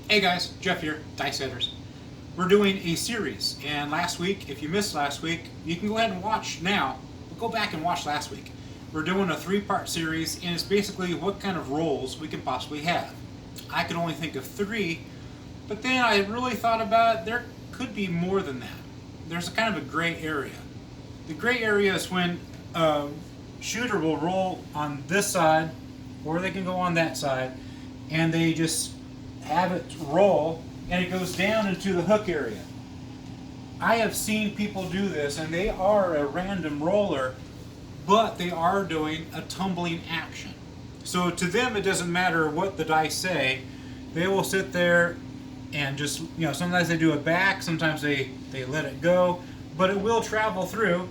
Hey guys, Jeff here, Dice Setters. We're doing a series, and last week, if you missed last week, you can go ahead and watch now, but go back and watch last week. We're doing a three-part series, and it's basically what kind of roles we can possibly have. I could only think of three, but then I really thought about it, there could be more than that. There's a kind of a gray area. The gray area is when a shooter will roll on this side, or they can go on that side, and they just have it roll and it goes down into the hook area. I have seen people do this and they are a random roller, but they are doing a tumbling action. So to them it doesn't matter what the dice say, they will sit there and just, sometimes they do it back, sometimes they let it go, but it will travel through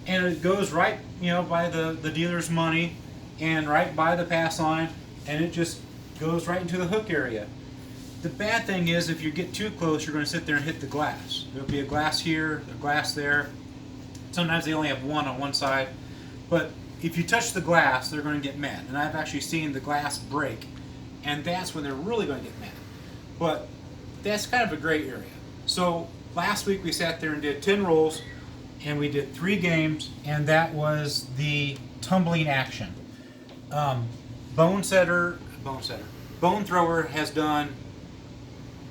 and it goes right, by the dealer's money and right by the pass line, and it just goes right into the hook area. The bad thing is if you get too close, you're going to sit there and hit the glass. There'll be a glass here, a glass there. Sometimes they only have one on one side. But if you touch the glass, they're going to get mad. And I've actually seen the glass break, and that's when they're really going to get mad. But that's kind of a gray area. So last week we sat there and did 10 rolls, and we did 3 games, and that was the tumbling action. Bone Thrower has done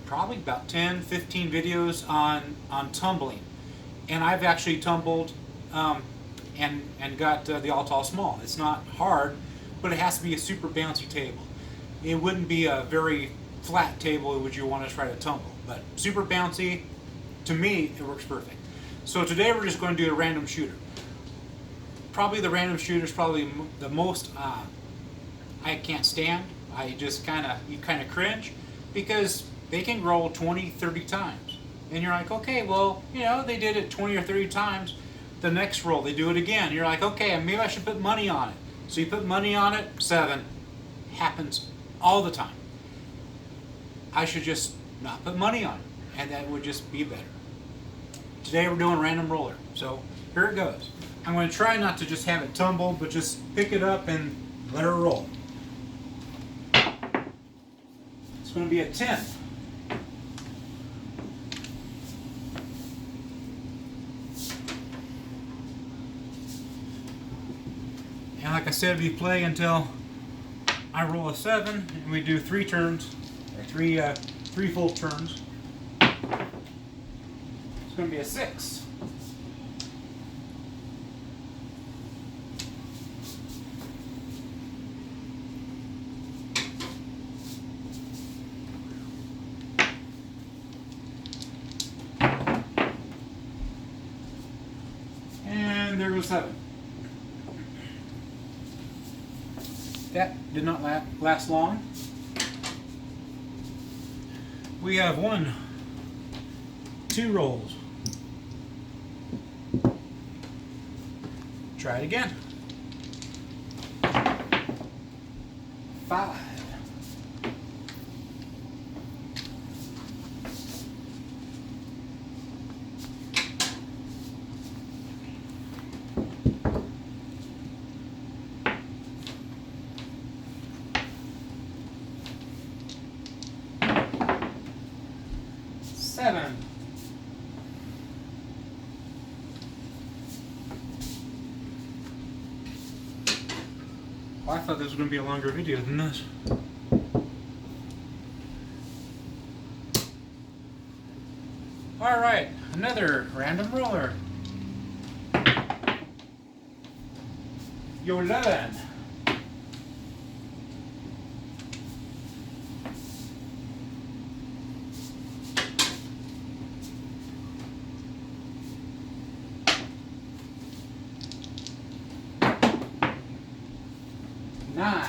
probably about 10, 15 videos on tumbling, and I've actually tumbled and got the all tall small. It's not hard, but it has to be a super bouncy table. It wouldn't be a very flat table would you want to try to tumble, but super bouncy, to me it works perfect. So today we're just going to do a random shooter. Probably the random shooter is probably the most I can't stand. I just kind of cringe because they can roll 20, 30 times. And you're like, okay, well, they did it 20 or 30 times. The next roll, they do it again. You're like, okay, maybe I should put money on it. So you put money on it, 7. Happens all the time. I should just not put money on it, and that would just be better. Today we're doing random roller. So here it goes. I'm going to try not to just have it tumble, but just pick it up and let her roll. It's going to be a 10. And like I said, we play until I roll a 7, and we do 3 turns, or 3 full turns. It's going to be a 6. And there goes 7. That did not last long. We have 1, 2 rolls. Try it again. 5. 7. Well, I thought this was going to be a longer video than this. Alright, another random roller. Your 11. 9.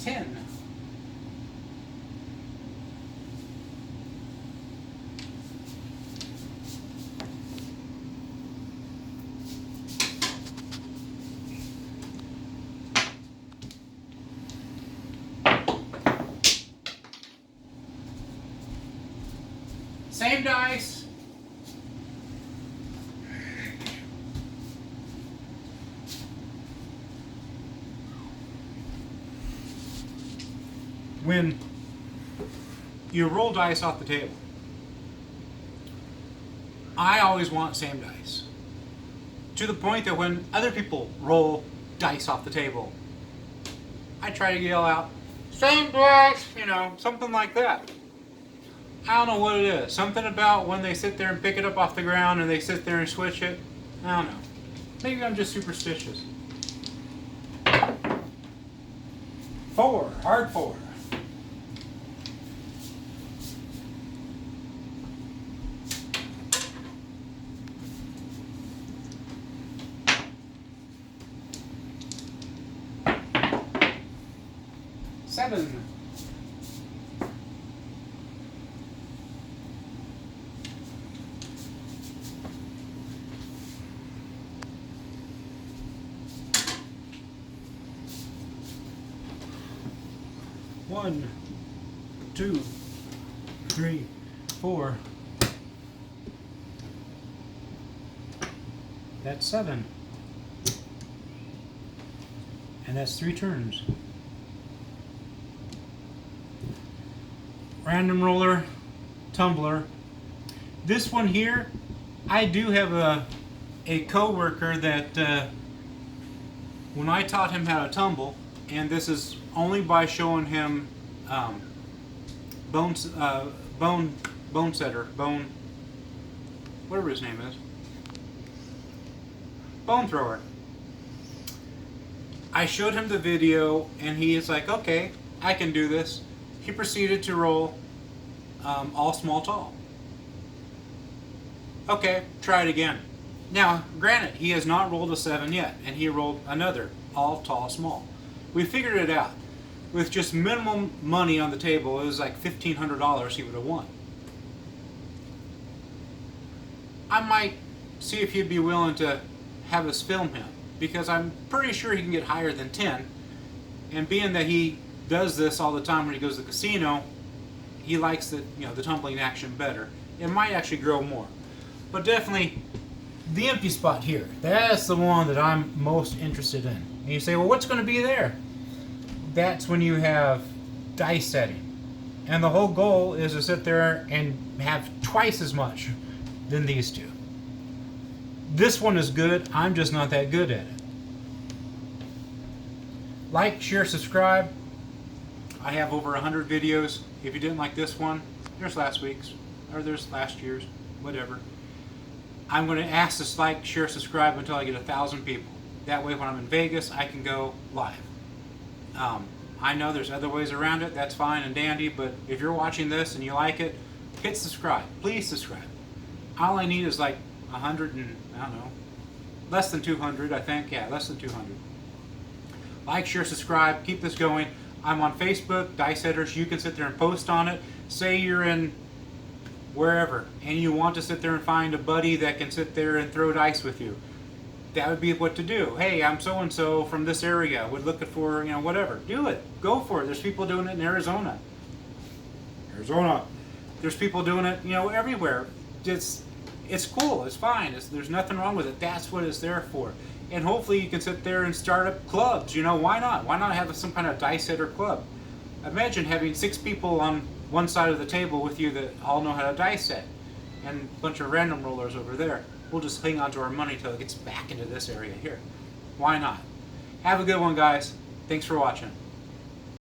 10. 9. Same dice. When you roll dice off the table, I always want same dice. To the point that when other people roll dice off the table, I try to yell out, same dice, you know, something like that. I don't know what it is. Something about when they sit there and pick it up off the ground and they sit there and switch it. I don't know. Maybe I'm just superstitious. 4, hard 4. Seven. One, 2, 3, 4. That's 7. And that's 3 turns. Random roller, tumbler. This one here, I do have a co-worker that when I taught him how to tumble, and this is only by showing him bone setter, whatever his name is, bone thrower. I showed him the video and he is like, okay, I can do this. He proceeded to roll all small tall. Okay, try it again. Now, granted, he has not rolled a 7 yet, and he rolled another all tall small. We figured it out. With just minimum money on the table, it was like $1,500 he would have won. I might see if he'd be willing to have us film him, because I'm pretty sure he can get higher than 10, and being that he does this all the time when he goes to the casino, he likes the tumbling action better. It might actually grow more. But definitely, the empty spot here, that's the one that I'm most interested in. And you say, well, what's going to be there? That's when you have dice setting. And the whole goal is to sit there and have twice as much than these two. This one is good, I'm just not that good at it. Like, share, subscribe. I have over 100 videos. If you didn't like this one, there's last week's, or there's last year's, whatever. I'm going to ask to like, share, subscribe until I get 1,000 people. That way when I'm in Vegas, I can go live. I know there's other ways around it, that's fine and dandy, but if you're watching this and you like it, hit subscribe. Please subscribe. All I need is like 100 and, I don't know, less than 200, I think. Yeah, less than 200. Like, share, subscribe, keep this going. I'm on Facebook, Dice Setters. You can sit there and post on it. Say you're in wherever and you want to sit there and find a buddy that can sit there and throw dice with you. That would be what to do. Hey, I'm so-and-so from this area. Would look for, whatever. Do it. Go for it. There's people doing it in Arizona. There's people doing it, everywhere. It's cool. It's fine. There's nothing wrong with it. That's what it's there for. And hopefully you can sit there and start up clubs. Why not? Why not have some kind of dice setter club? Imagine having 6 people on one side of the table with you that all know how to dice set. And a bunch of random rollers over there. We'll just hang on to our money till it gets back into this area here. Why not? Have a good one, guys. Thanks for watching.